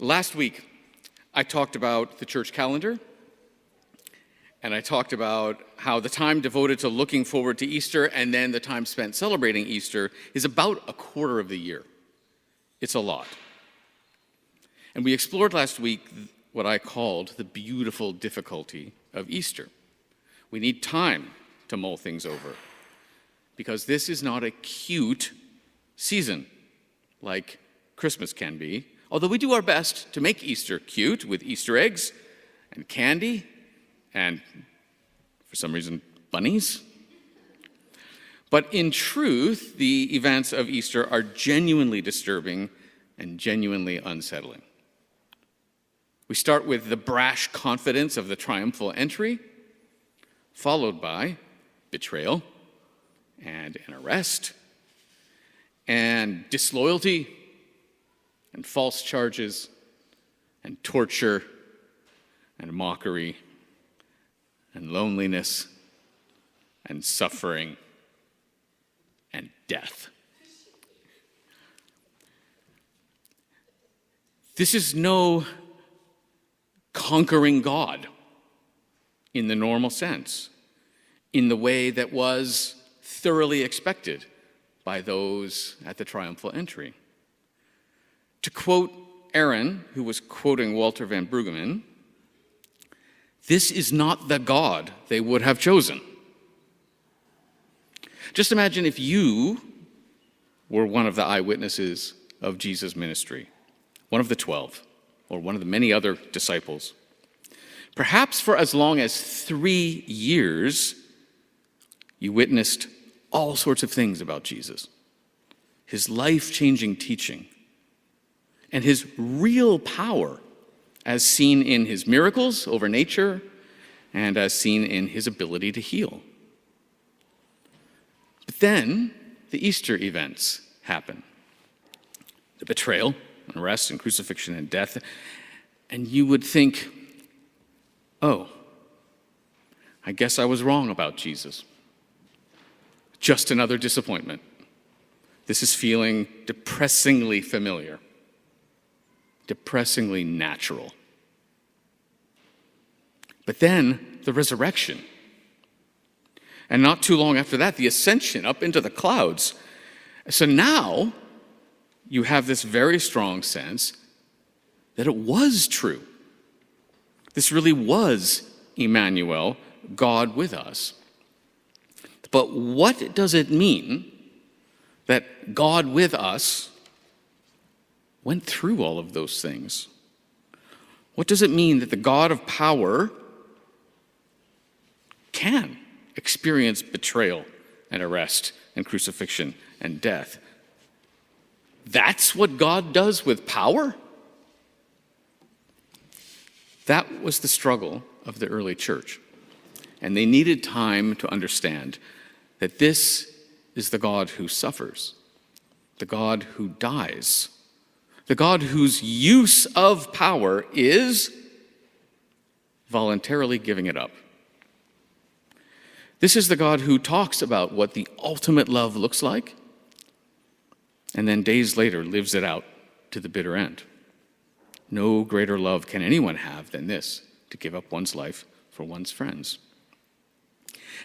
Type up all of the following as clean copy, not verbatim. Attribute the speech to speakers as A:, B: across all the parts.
A: Last week, I talked about the church calendar, and I talked about how the time devoted to looking forward to Easter and then the time spent celebrating Easter is about a quarter of the year. It's a lot. And we explored last week what I called the beautiful difficulty of Easter. We need time to mull things over, because this is not a cute season like Christmas can be, although we do our best to make Easter cute with Easter eggs and candy and, for some reason, bunnies. But in truth, the events of Easter are genuinely disturbing and genuinely unsettling. We start with the brash confidence of the triumphal entry, followed by betrayal and an arrest and disloyalty and false charges and torture and mockery and loneliness and suffering and death. This is no conquering God in the normal sense, in the way that was thoroughly expected by those at the triumphal entry. To quote Aaron, who was quoting Walter van Brueggemann, "This is not the God they would have chosen." Just imagine if you were one of the eyewitnesses of Jesus' ministry, one of the 12, or one of the many other disciples. Perhaps for as long as 3 years, you witnessed all sorts of things about Jesus, his life-changing teaching, and his real power as seen in his miracles over nature and as seen in his ability to heal. But then the Easter events happen. The betrayal, and arrest, and crucifixion, and death. And you would think, oh, I guess I was wrong about Jesus. Just another disappointment. This is feeling depressingly familiar, depressingly natural. But then the resurrection. And not too long after that, the ascension up into the clouds. So now you have this very strong sense that it was true. This really was Emmanuel, God with us. But what does it mean that God with us went through all of those things? What does it mean that the God of power can experience betrayal and arrest and crucifixion and death? That's what God does with power? That was the struggle of the early church. And they needed time to understand that this is the God who suffers, the God who dies, the God whose use of power is voluntarily giving it up. This is the God who talks about what the ultimate love looks like, and then days later lives it out to the bitter end. No greater love can anyone have than this, to give up one's life for one's friends.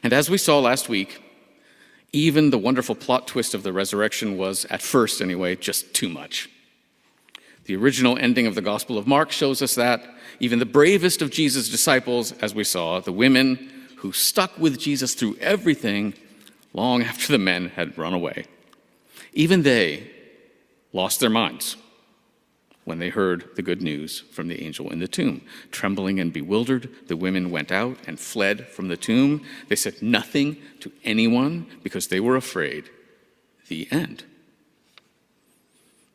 A: And as we saw last week, even the wonderful plot twist of the resurrection was, at first anyway, just too much. The original ending of the Gospel of Mark shows us that even the bravest of Jesus' disciples, as we saw, the women who stuck with Jesus through everything long after the men had run away, even they lost their minds when they heard the good news from the angel in the tomb. Trembling and bewildered, the women went out and fled from the tomb. They said nothing to anyone because they were afraid. The end.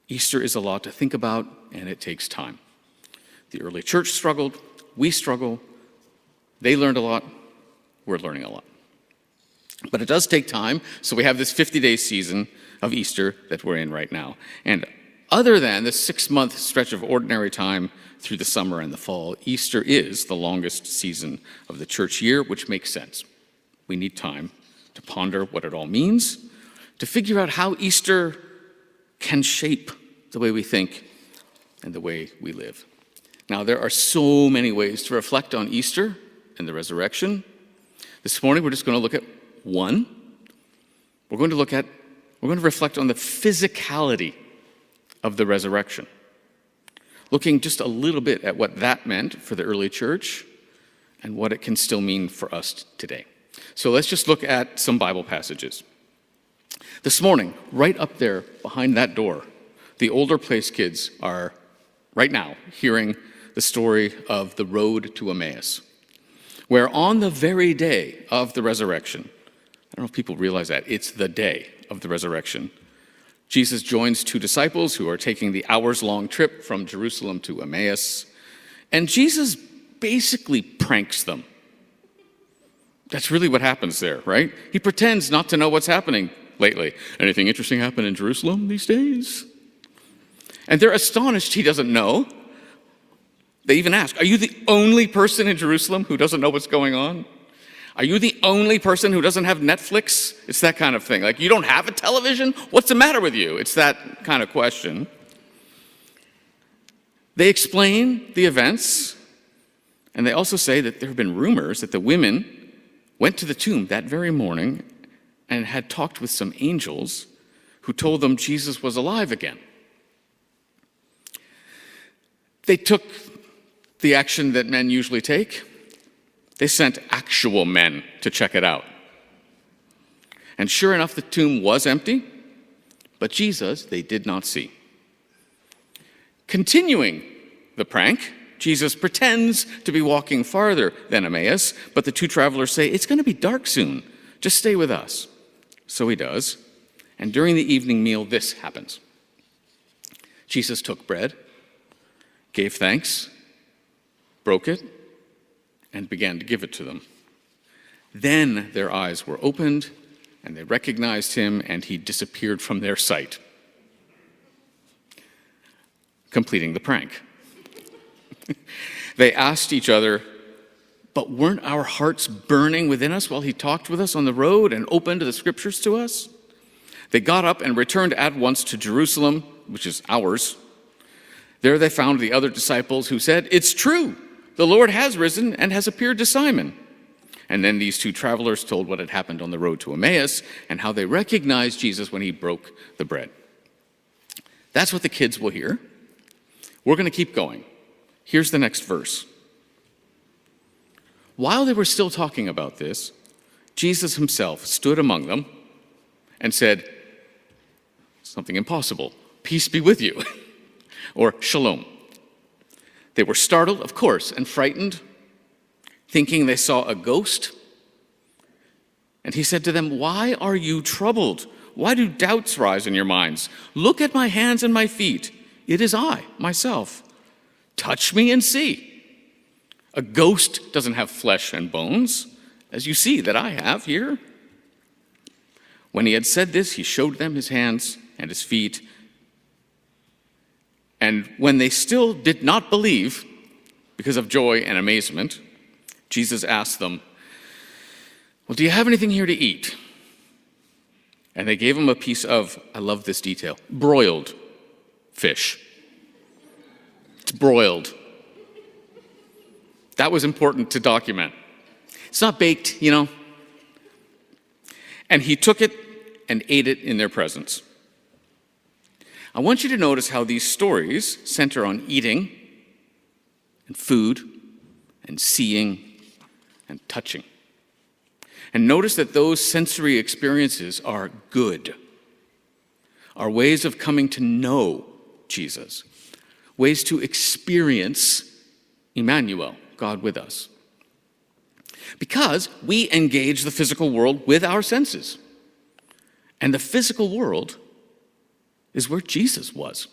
A: Easter is a lot to think about, and it takes time. The early church struggled. We struggle. They learned a lot. We're learning a lot. But it does take time, so we have this 50-day season of Easter that we're in right now. And other than the 6-month stretch of ordinary time through the summer and the fall, Easter is the longest season of the church year, which makes sense. We need time to ponder what it all means, to figure out how Easter can shape the way we think and the way we live. Now, there are so many ways to reflect on Easter and the resurrection. This morning, we're just going to look at one. We're going to reflect on the physicality of the resurrection, looking just a little bit at what that meant for the early church and what it can still mean for us today. So let's just look at some Bible passages. This morning, right up there behind that door, the older place kids are right now hearing the story of the road to Emmaus, where on the very day of the resurrection, I don't know if people realize that, it's the day of the resurrection, Jesus joins two disciples who are taking the hours-long trip from Jerusalem to Emmaus, and Jesus basically pranks them. That's really what happens there, right? He pretends not to know what's happening lately. Anything interesting happen in Jerusalem these days? And they're astonished he doesn't know. They even ask, are you the only person in Jerusalem who doesn't know what's going on? Are you the only person who doesn't have Netflix? It's that kind of thing. Like, you don't have a television? What's the matter with you? It's that kind of question. They explain the events, and they also say that there have been rumors that the women went to the tomb that very morning and had talked with some angels who told them Jesus was alive again. They took the action that men usually take. They sent actual men to check it out. And sure enough, the tomb was empty, but Jesus they did not see. Continuing the prank, Jesus pretends to be walking farther than Emmaus, but the two travelers say, it's going to be dark soon. Just stay with us. So he does. And during the evening meal, this happens. Jesus took bread, gave thanks, broke it, and began to give it to them. Then their eyes were opened, and they recognized him, and he disappeared from their sight, completing the prank. They asked each other, but weren't our hearts burning within us while he talked with us on the road and opened the scriptures to us? They got up and returned at once to Jerusalem, which is ours. There they found the other disciples who said, it's true, the Lord has risen and has appeared to Simon. And then these two travelers told what had happened on the road to Emmaus and how they recognized Jesus when he broke the bread. That's what the kids will hear. We're going to keep going. Here's the next verse. While they were still talking about this, Jesus himself stood among them and said, something impossible, peace be with you, or shalom. They were startled, of course, and frightened, thinking they saw a ghost. And he said to them, why are you troubled? Why do doubts rise in your minds? Look at my hands and my feet. It is I, myself. Touch me and see. A ghost doesn't have flesh and bones, as you see that I have here. When he had said this, he showed them his hands and his feet. And when they still did not believe, because of joy and amazement, Jesus asked them, well, do you have anything here to eat? And they gave him a piece of, I love this detail, broiled fish. It's broiled. That was important to document. It's not baked, you know. And he took it and ate it in their presence. I want you to notice how these stories center on eating and food and seeing and touching. And notice that those sensory experiences are good, are ways of coming to know Jesus, ways to experience Emmanuel, God with us. Because we engage the physical world with our senses. And the physical world is where Jesus was.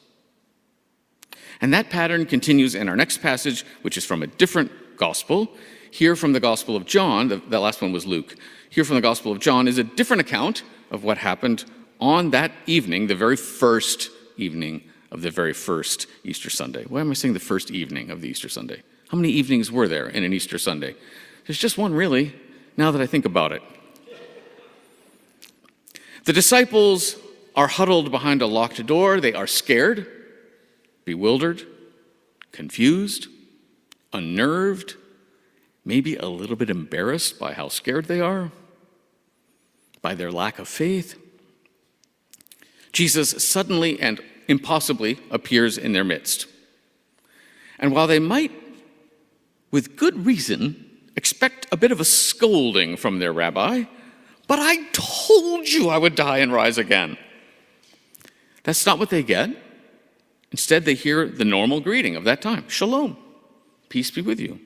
A: And that pattern continues in our next passage, which is from a different gospel. Here from the Gospel of John, the last one was Luke. Here from the Gospel of John is a different account of what happened on that evening, the very first evening of the very first Easter Sunday. Why am I saying the first evening of the Easter Sunday? How many evenings were there in an Easter Sunday? There's just one, really, now that I think about it. The disciples are huddled behind a locked door. They are scared, bewildered, confused, unnerved, maybe a little bit embarrassed by how scared they are, by their lack of faith. Jesus suddenly and impossibly appears in their midst. And while they might, with good reason, expect a bit of a scolding from their rabbi, "But I told you I would die and rise again," that's not what they get. Instead, they hear the normal greeting of that time: "Shalom, peace be with you."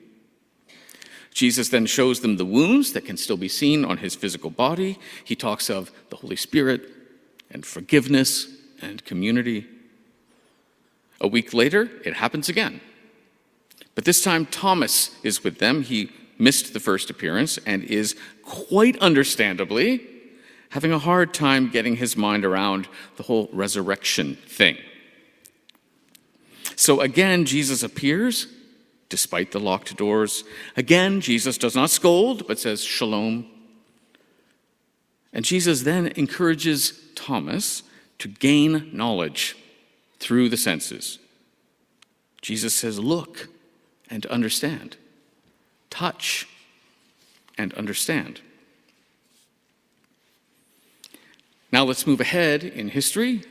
A: Jesus then shows them the wounds that can still be seen on his physical body. He talks of the Holy Spirit and forgiveness and community. A week later, it happens again. But this time, Thomas is with them. He missed the first appearance and is, quite understandably, having a hard time getting his mind around the whole resurrection thing. So again, Jesus appears, despite the locked doors. Again, Jesus does not scold, but says, "Shalom." And Jesus then encourages Thomas to gain knowledge through the senses. Jesus says, "Look and understand. Touch and understand." Now let's move ahead in history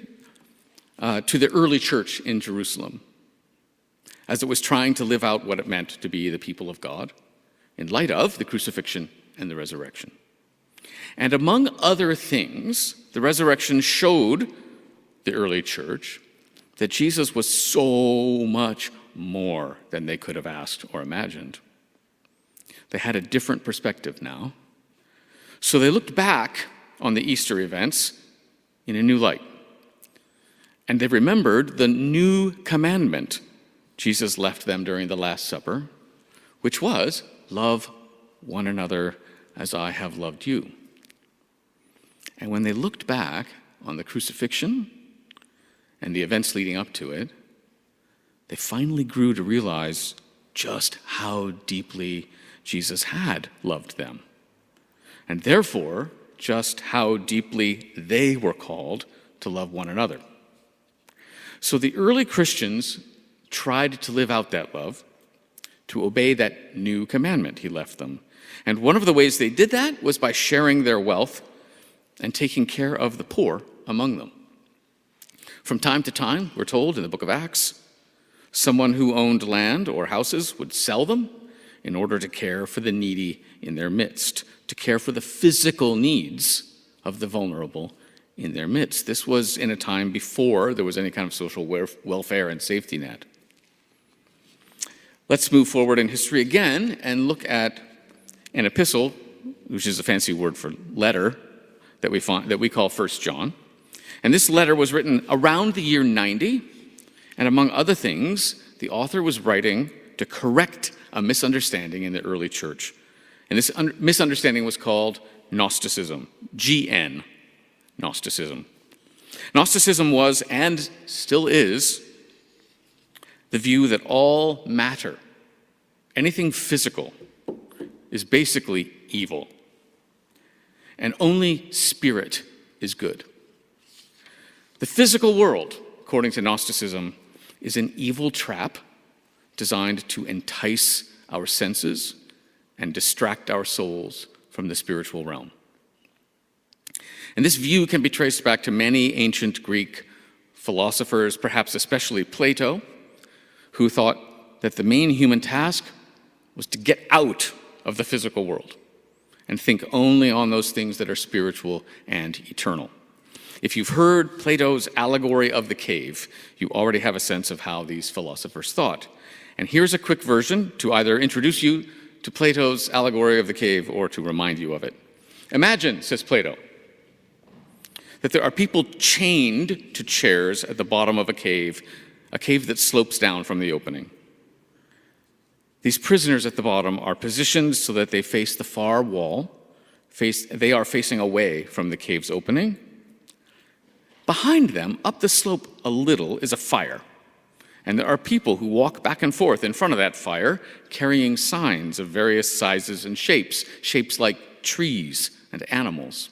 A: to the early church in Jerusalem, as it was trying to live out what it meant to be the people of God in light of the crucifixion and the resurrection. And among other things, the resurrection showed the early church that Jesus was so much more than they could have asked or imagined. They had a different perspective now. So they looked back on the Easter events in a new light. And they remembered the new commandment Jesus left them during the Last Supper, which was, "Love one another as I have loved you." And when they looked back on the crucifixion and the events leading up to it, they finally grew to realize just how deeply Jesus had loved them, and therefore just how deeply they were called to love one another. So the early Christians tried to live out that love, to obey that new commandment he left them. And one of the ways they did that was by sharing their wealth and taking care of the poor among them. From time to time, we're told in the book of Acts, someone who owned land or houses would sell them in order to care for the needy in their midst, to care for the physical needs of the vulnerable in their midst. This was in a time before there was any kind of social welfare and safety net. Let's move forward in history again and look at an epistle, which is a fancy word for letter, that we call 1 John. And this letter was written around the year 90, and among other things, the author was writing to correct a misunderstanding in the early church. And this misunderstanding was called Gnosticism, GN, Gnosticism. Gnosticism was, and still is, the view that all matter, anything physical, is basically evil, and only spirit is good. The physical world, according to Gnosticism, is an evil trap designed to entice our senses and distract our souls from the spiritual realm. And this view can be traced back to many ancient Greek philosophers, perhaps especially Plato, who thought that the main human task was to get out of the physical world and think only on those things that are spiritual and eternal. If you've heard Plato's allegory of the cave, you already have a sense of how these philosophers thought. And here's a quick version to either introduce you to Plato's allegory of the cave or to remind you of it. Imagine, says Plato, that there are people chained to chairs at the bottom of a cave that slopes down from the opening. These prisoners at the bottom are positioned so that they face the far wall. They are facing away from the cave's opening. Behind them, up the slope a little, is a fire. And there are people who walk back and forth in front of that fire, carrying signs of various sizes and shapes like trees and animals.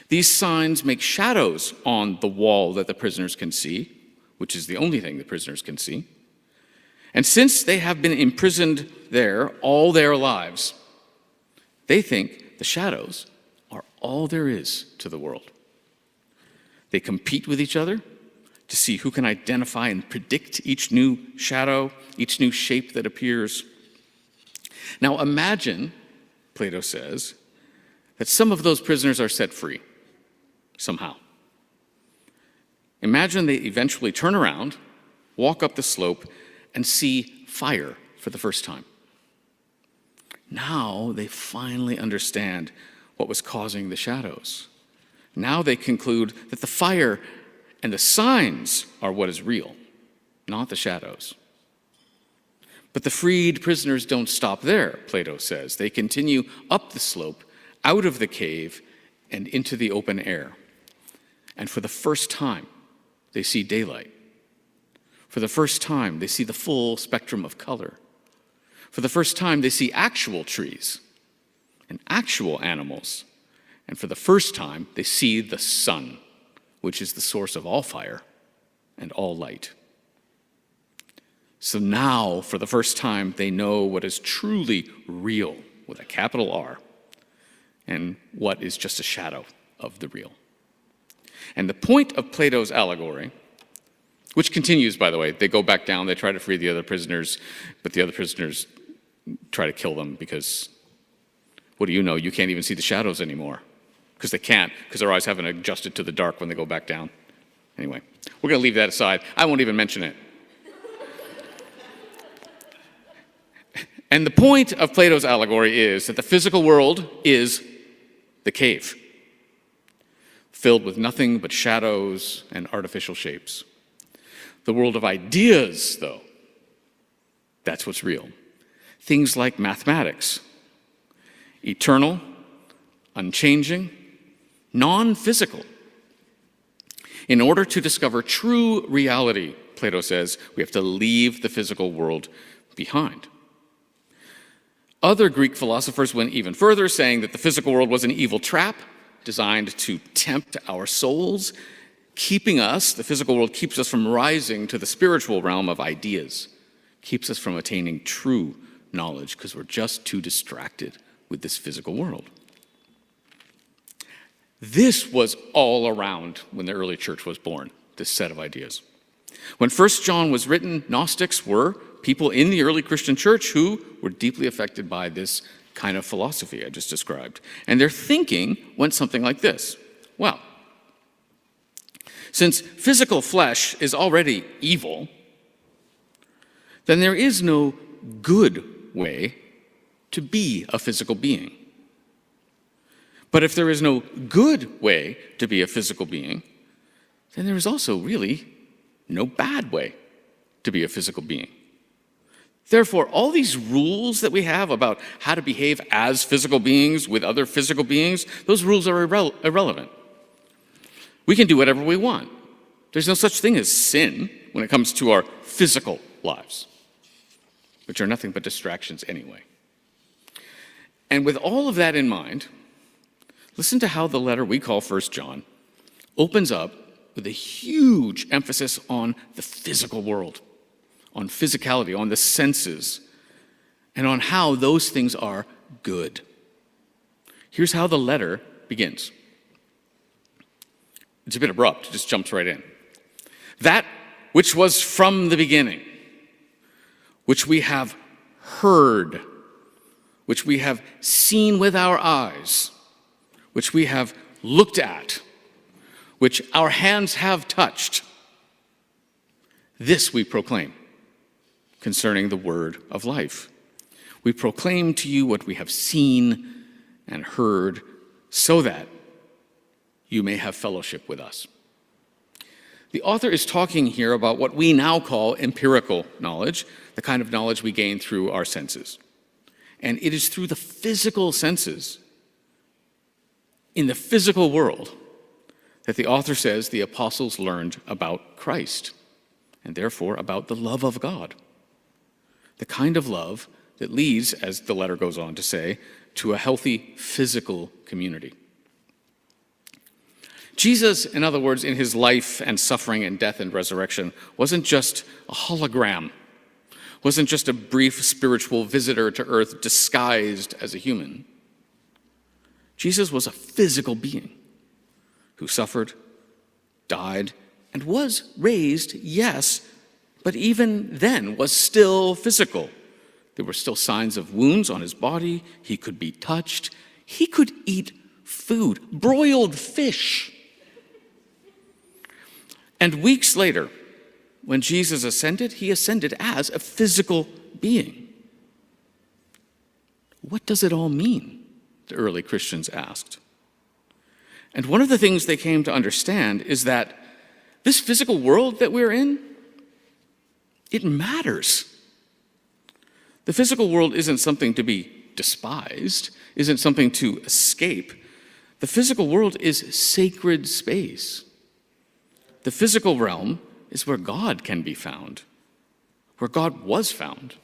A: These signs make shadows on the wall that the prisoners can see, which is the only thing the prisoners can see. And since they have been imprisoned there all their lives, they think the shadows are all there is to the world. They compete with each other to see who can identify and predict each new shadow, each new shape that appears. Now imagine, Plato says, that some of those prisoners are set free somehow. Imagine they eventually turn around, walk up the slope, and see fire for the first time. Now they finally understand what was causing the shadows. Now they conclude that the fire and the signs are what is real, not the shadows. But the freed prisoners don't stop there, Plato says. They continue up the slope, out of the cave, and into the open air. And for the first time, they see daylight. For the first time, they see the full spectrum of color. For the first time, they see actual trees and actual animals. And for the first time, they see the sun, which is the source of all fire and all light. So now, for the first time, they know what is truly real, with a capital R, and what is just a shadow of the real. And the point of Plato's allegory, which continues, by the way, they go back down, they try to free the other prisoners, but the other prisoners try to kill them because, what do you know, you can't even see the shadows anymore. Because they can't, because their eyes haven't adjusted to the dark when they go back down. Anyway, we're going to leave that aside. I won't even mention it. And the point of Plato's allegory is that the physical world is the cave, filled with nothing but shadows and artificial shapes. The world of ideas, though, that's what's real. Things like mathematics, eternal, unchanging, non-physical. In order to discover true reality, Plato says, we have to leave the physical world behind. Other Greek philosophers went even further, saying that the physical world was an evil trap designed to tempt our souls, keeping us, the physical world keeps us from rising to the spiritual realm of ideas, keeps us from attaining true knowledge because we're just too distracted with this physical world. This was all around when the early church was born, this set of ideas. When 1 John was written, Gnostics were people in the early Christian church who were deeply affected by this kind of philosophy I just described. And their thinking went something like this. Well, since physical flesh is already evil, then there is no good way to be a physical being. But if there is no good way to be a physical being, then there is also really no bad way to be a physical being. Therefore, all these rules that we have about how to behave as physical beings with other physical beings, those rules are irrelevant. We can do whatever we want. There's no such thing as sin when it comes to our physical lives, which are nothing but distractions anyway. And with all of that in mind, listen to how the letter we call 1 John opens up with a huge emphasis on the physical world, on physicality, on the senses, and on how those things are good. Here's how the letter begins. It's a bit abrupt, it just jumps right in. That which was from the beginning, which we have heard, which we have seen with our eyes, which we have looked at, which our hands have touched, this we proclaim concerning the word of life. We proclaim to you what we have seen and heard, so that you may have fellowship with us. The author is talking here about what we now call empirical knowledge, the kind of knowledge we gain through our senses. And it is through the physical senses, in the physical world, that the author says the apostles learned about Christ, and therefore about the love of God. The kind of love that leads, as the letter goes on to say, to a healthy physical community. Jesus, in other words, in his life and suffering and death and resurrection, wasn't just a hologram, wasn't just a brief spiritual visitor to earth disguised as a human. Jesus was a physical being who suffered, died, and was raised, yes, but even then was still physical. There were still signs of wounds on his body. He could be touched. He could eat food, broiled fish. And weeks later, when Jesus ascended, he ascended as a physical being. What does it all mean? The early Christians asked. And one of the things they came to understand is that this physical world that we're in, it matters. The physical world isn't something to be despised, isn't something to escape. The physical world is sacred space. The physical realm is where God can be found, where God was found.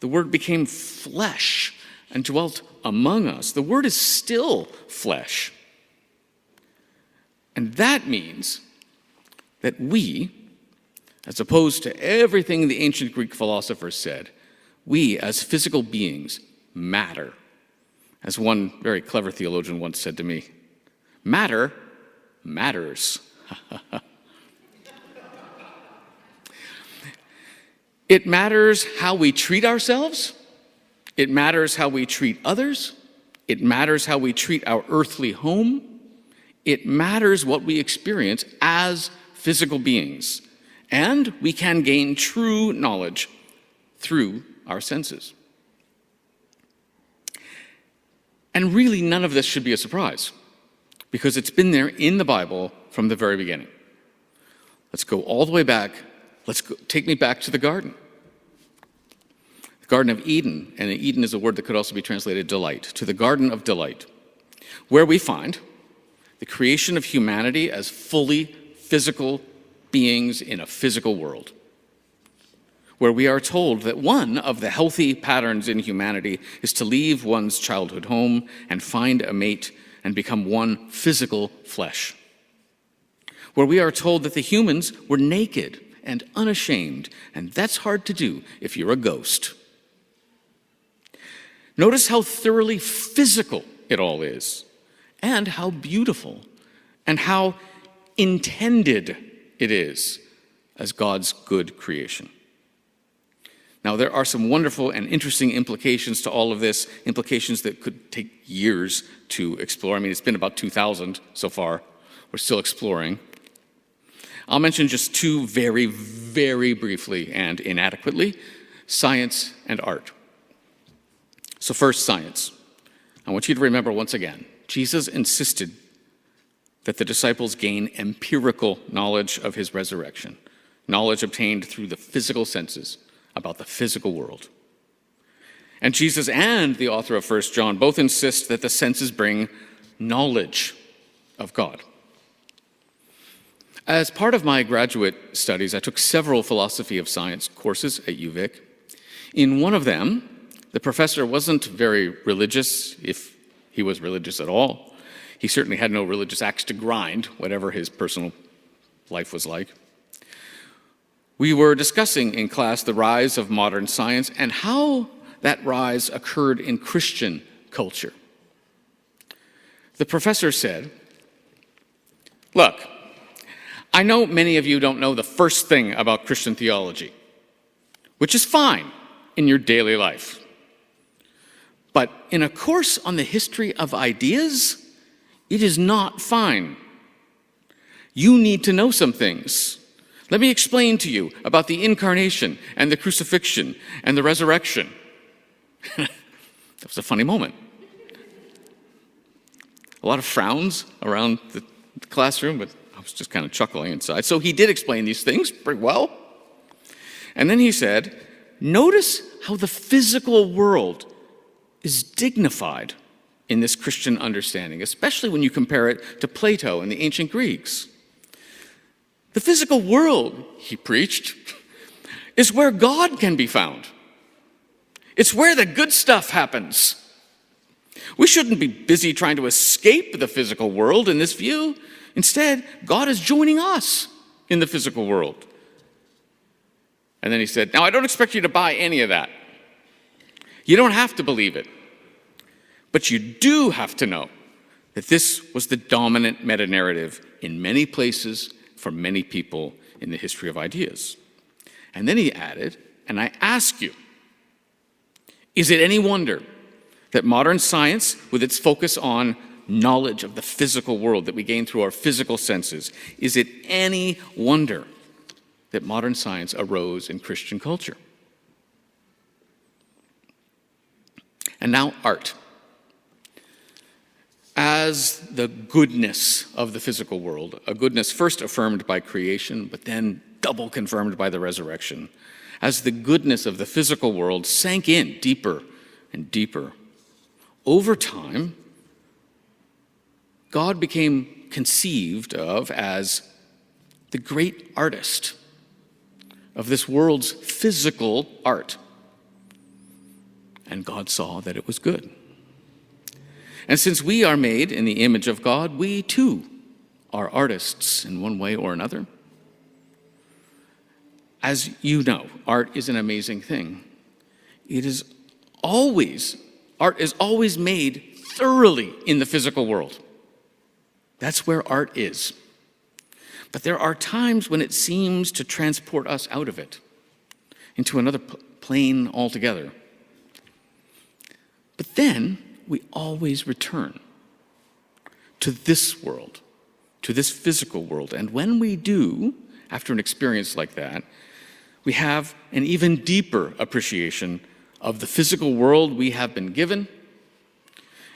A: The Word became flesh and dwelt among us. The Word is still flesh. And that means that we, as opposed to everything the ancient Greek philosophers said, we as physical beings matter. As one very clever theologian once said to me, matter matters. It matters how we treat ourselves. It matters how we treat others. It matters how we treat our earthly home. It matters what we experience as physical beings. And we can gain true knowledge through our senses. And really, none of this should be a surprise, because it's been there in the Bible from the very beginning. Let's go all the way back. Take me back to the garden. The Garden of Eden, and Eden is a word that could also be translated delight, to the Garden of Delight, where we find the creation of humanity as fully physical beings in a physical world, where we are told that one of the healthy patterns in humanity is to leave one's childhood home and find a mate and become one physical flesh, where we are told that the humans were naked and unashamed, and that's hard to do if you're a ghost. Notice how thoroughly physical it all is, and how beautiful and how intended it is as God's good creation. Now, there are some wonderful and interesting implications to all of this, implications that could take years to explore. I mean, it's been about 2,000 so far. We're still exploring. I'll mention just two very, very briefly and inadequately: science and art. So first, science. I want you to remember once again, Jesus insisted that the disciples gain empirical knowledge of his resurrection, knowledge obtained through the physical senses about the physical world. And Jesus and the author of 1 John both insist that the senses bring knowledge of God. As part of my graduate studies, I took several philosophy of science courses at UVic. In one of them, the professor wasn't very religious, if he was religious at all. He certainly had no religious axe to grind, whatever his personal life was like. We were discussing in class the rise of modern science and how that rise occurred in Christian culture. The professor said, "Look, I know many of you don't know the first thing about Christian theology, which is fine in your daily life. But in a course on the history of ideas, it is not fine. You need to know some things. Let me explain to you about the incarnation and the crucifixion and the resurrection." That was a funny moment. A lot of frowns around the classroom, but I was just kind of chuckling inside. So he did explain these things pretty well. And then he said, "Notice how the physical world is dignified in this Christian understanding, especially when you compare it to Plato and the ancient Greeks. The physical world," he preached, "is where God can be found. It's where the good stuff happens. We shouldn't be busy trying to escape the physical world in this view. Instead, God is joining us in the physical world. And then he said, now I don't expect you to buy any of that. You don't have to believe it. But you do have to know that this was the dominant meta-narrative in many places for many people in the history of ideas. And then he added, and I ask you, is it any wonder that modern science, with its focus on knowledge of the physical world that we gain through our physical senses, is it any wonder that modern science arose in Christian culture? And now art. As the goodness of the physical world, a goodness first affirmed by creation, but then double confirmed by the resurrection, as the goodness of the physical world sank in deeper and deeper, over time, God became conceived of as the great artist of this world's physical art. And God saw that it was good. And since we are made in the image of God, we too are artists in one way or another. As you know, art is an amazing thing. Art is always made thoroughly in the physical world. That's where art is. But there are times when it seems to transport us out of it, into another plane altogether. But then we always return to this world, to this physical world. And when we do, after an experience like that, we have an even deeper appreciation of the physical world we have been given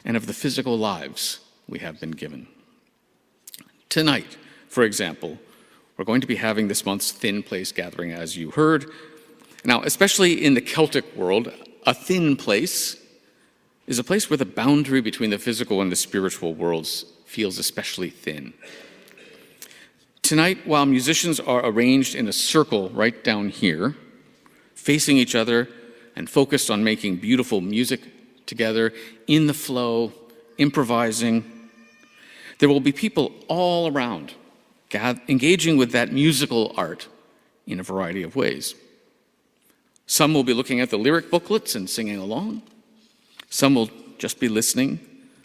A: and of the physical lives we have been given. Tonight, for example, we're going to be having this month's Thin Place gathering, as you heard. Now, especially in the Celtic world, a thin place is a place where the boundary between the physical and the spiritual worlds feels especially thin. Tonight, while musicians are arranged in a circle right down here, facing each other and focused on making beautiful music together, in the flow, improvising, there will be people all around engaging with that musical art in a variety of ways. Some will be looking at the lyric booklets and singing along. Some will just be listening.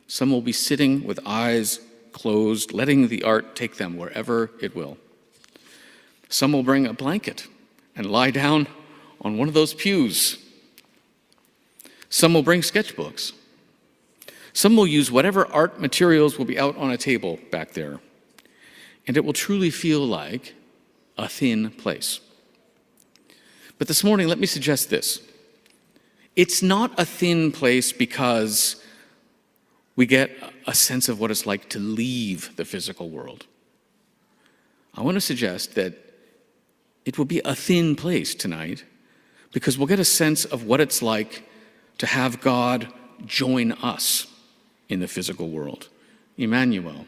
A: Some will be sitting with eyes closed, letting the art take them wherever it will. Some will bring a blanket and lie down on one of those pews. Some will bring sketchbooks. Some will use whatever art materials will be out on a table back there. And it will truly feel like a thin place. But this morning, let me suggest this. It's not a thin place because we get a sense of what it's like to leave the physical world. I want to suggest that it will be a thin place tonight because we'll get a sense of what it's like to have God join us in the physical world. Emmanuel,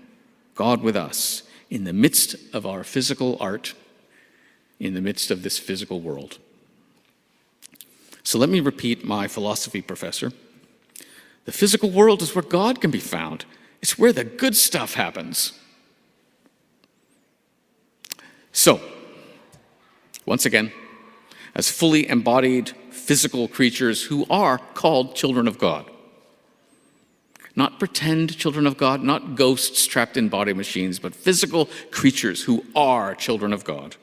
A: God with us, in the midst of our physical art, in the midst of this physical world. So let me repeat my philosophy professor. The physical world is where God can be found. It's where the good stuff happens. So, once again, as fully embodied physical creatures who are called children of God, not pretend children of God, not ghosts trapped in body machines, but physical creatures who are children of God.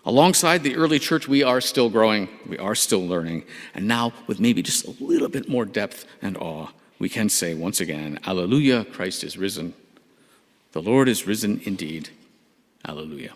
A: Alongside the early church, we are still growing, we are still learning, and now with maybe just a little bit more depth and awe, we can say once again, Alleluia, Christ is risen. The Lord is risen indeed. Alleluia.